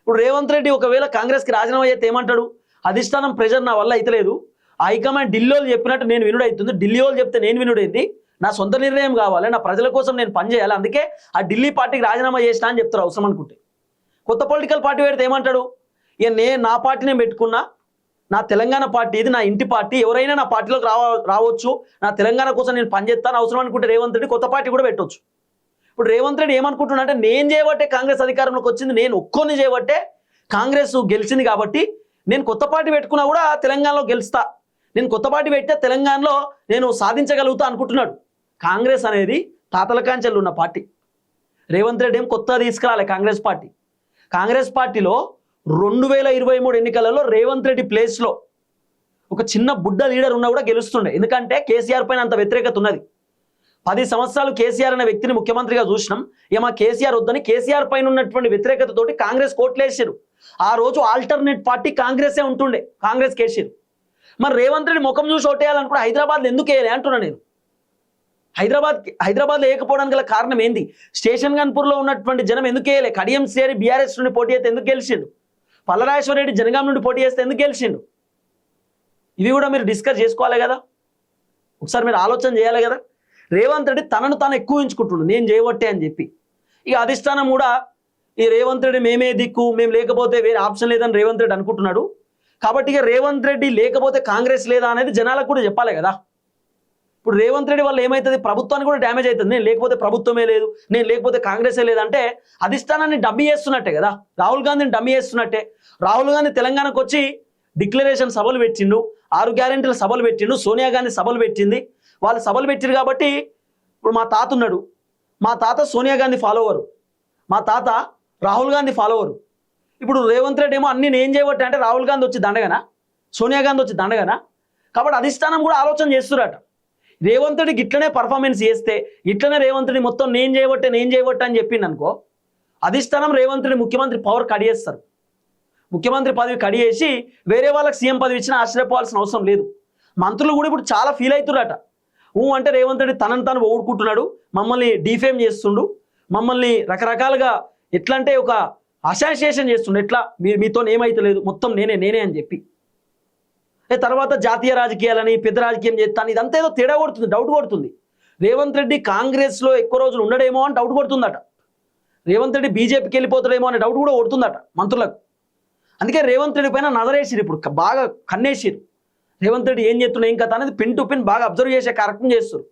ఇప్పుడు రేవంత్ రెడ్డి ఒకవేళ కాంగ్రెస్కి రాజీనామా చేస్తే ఏమంటాడు? అధిష్టానం ప్రెజర్ నా వల్ల అయితే లేదు, హైకమాండ్ ఢిల్లీ వాళ్ళు చెప్పినట్టు నేను వినుడైతుంది, ఢిల్లీ వాళ్ళు చెప్తే నేను వినుడైంది, నా సొంత నిర్ణయం కావాలి, నా ప్రజల కోసం నేను పనిచేయాలి, అందుకే ఆ ఢిల్లీ పార్టీకి రాజీనామా చేసినా అని చెప్తారు అవసరం అనుకుంటే. కొత్త పొలిటికల్ పార్టీ పెడితే ఏమంటాడు? ఇక నేను నా పార్టీనే పెట్టుకున్నా, నా తెలంగాణ పార్టీ ఇది, నా ఇంటి పార్టీ, ఎవరైనా నా పార్టీలోకి రావచ్చు, నా తెలంగాణ కోసం నేను పనిచేస్తాను, అవసరం అనుకుంటే రేవంత్ రెడ్డి కొత్త పార్టీ కూడా పెట్టవచ్చు. ఇప్పుడు రేవంత్ రెడ్డి ఏమనుకుంటున్నా అంటే, నేను చేయబట్టే కాంగ్రెస్ అధికారంలోకి వచ్చింది, నేను ఒక్కొని చేయబట్టే కాంగ్రెస్ గెలిచింది, కాబట్టి నేను కొత్త పార్టీ పెట్టుకున్నా కూడా తెలంగాణలో గెలుస్తా, నేను కొత్త పార్టీ పెట్టే తెలంగాణలో నేను సాధించగలుగుతా అనుకుంటున్నాడు. కాంగ్రెస్ అనేది తాతల కాంచెలు ఉన్న పార్టీ. రేవంత్ రెడ్డి ఏం కొత్త తీసుకురాలే కాంగ్రెస్ పార్టీ. కాంగ్రెస్ పార్టీలో 2023 ఎన్నికలలో రేవంత్ రెడ్డి ప్లేస్లో ఒక చిన్న బుడ్డ లీడర్ ఉన్నా కూడా గెలుస్తుండే, ఎందుకంటే కేసీఆర్ పైన అంత వ్యతిరేకత ఉన్నది. 10 సంవత్సరాలు కేసీఆర్ అనే వ్యక్తిని ముఖ్యమంత్రిగా చూసినాం. ఏమా కేసీఆర్ వద్దని కేసీఆర్ పైన ఉన్నటువంటి వ్యతిరేకతతోటి కాంగ్రెస్ కోట్లేసారు. ఆ రోజు ఆల్టర్నేట్ పార్టీ కాంగ్రెసే ఉంటుండే, కాంగ్రెస్ కేసీఆర్. మరి రేవంత్ రెడ్డి ముఖం చూసి ఓటేయాలనుకుంటే హైదరాబాద్లో ఎందుకు వేయాలి అంటున్నా నేను. హైదరాబాద్లో వేయకపోవడానికి గల కారణం ఏంది? స్టేషన్ గన్పూర్లో ఉన్నటువంటి జనం ఎందుకు వేయలే? కడియం శ్రీ బీఆర్ఎస్ నుండి పోటీ చేస్తే ఎందుకు గెలిచిండు? పల్లరాజేశ్వర రెడ్డి జనగాం నుండి పోటీ చేస్తే ఎందుకు గెలిచిండు? ఇవి కూడా మీరు డిస్కస్ చేసుకోవాలి కదా, ఒకసారి మీరు ఆలోచన చేయాలి కదా. రేవంత్ రెడ్డి తనను తాను ఎక్కువ ఎంచుకుంటున్నాడు, నేను చేయబట్టే అని చెప్పి. ఇక అధిష్టానం కూడా ఈ రేవంత్ రెడ్డి మేమే దిక్కు, మేము లేకపోతే వేరే ఆప్షన్ లేదని రేవంత్ రెడ్డి అనుకుంటున్నాడు. కాబట్టి ఇక రేవంత్ రెడ్డి లేకపోతే కాంగ్రెస్ లేదా అనేది జనాలకు కూడా చెప్పాలి కదా. ఇప్పుడు రేవంత్ రెడ్డి వల్ల ఏమవుతుంది? ప్రభుత్వానికి కూడా డ్యామేజ్ అవుతుంది. నేను లేకపోతే ప్రభుత్వమే లేదు, నేను లేకపోతే కాంగ్రెసే లేదంటే అధిష్టానాన్ని డమ్మీ చేస్తున్నట్టే కదా, రాహుల్ గాంధీని డమ్మీ చేస్తున్నట్టే. రాహుల్ గాంధీ తెలంగాణకు వచ్చి డిక్లరేషన్ సభలు పెట్టిండు, 6 గ్యారెంటీల సభలు పెట్టిండు, సోనియా గాంధీ సభలు పెట్టింది. వాళ్ళు సభలు పెట్టిరు కాబట్టి ఇప్పుడు మా తాత ఉన్నాడు, మా తాత సోనియా గాంధీ ఫాలోవరు, మా తాత రాహుల్ గాంధీ ఫాలోవరు. ఇప్పుడు రేవంత్ రెడ్డి ఏమో అన్ని నేను చేయబట్టే అంటే రాహుల్ గాంధీ వచ్చి దండగనా, సోనియా గాంధీ వచ్చి దండగనా? కాబట్టి అధిష్టానం కూడా ఆలోచన చేస్తురట. రేవంత్ రెడ్డికి ఇట్లనే పర్ఫార్మెన్స్ చేస్తే, ఇట్లనే రేవంత్ రెడ్డి మొత్తం నేను చేయబట్టే అని చెప్పిండు అనుకో, అధిష్టానం రేవంత్ రెడ్డి ముఖ్యమంత్రి పవర్ కడియేస్తారు. ముఖ్యమంత్రి పదవి కడియేసి వేరే వాళ్ళకి సీఎం పదవి ఇచ్చినా ఆశ్చర్యపోవాల్సిన అవసరం లేదు. మంత్రులు కూడా ఇప్పుడు చాలా ఫీల్ అవుతురట. అంటే రేవంత్ రెడ్డి తనను తాను ఓడుకుంటున్నాడు, మమ్మల్ని డిఫేమ్ చేస్తుండు, మమ్మల్ని రకరకాలుగా ఎట్లా అంటే ఒక అసోసియేషన్ చేస్తుండు, ఎట్లా మీతో ఏమైతే లేదు, మొత్తం నేనే అని చెప్పి. తర్వాత జాతీయ రాజకీయాలని పెద్ద రాజకీయం చేస్తాను, ఇదంతా ఏదో తేడా కొడుతుంది, డౌట్ కొడుతుంది. రేవంత్ రెడ్డి కాంగ్రెస్లో ఎక్కువ రోజులు ఉండడేమో అని డౌట్ కొడుతుందట. రేవంత్ రెడ్డి బీజేపీకి వెళ్ళిపోతాడేమో అనే డౌట్ కూడా కొడుతుందట మంత్రులకు. అందుకే రేవంత్ రెడ్డి పైన నజరేసిరు, ఇప్పుడు బాగా కన్నేసిరు. రేవంత్ రెడ్డి ఏం చేస్తున్నా ఏం కథ అనేది పిన్ టు పిన్ బాగా అబ్జర్వ్ చేసే కార్యక్రమం చేస్తారు.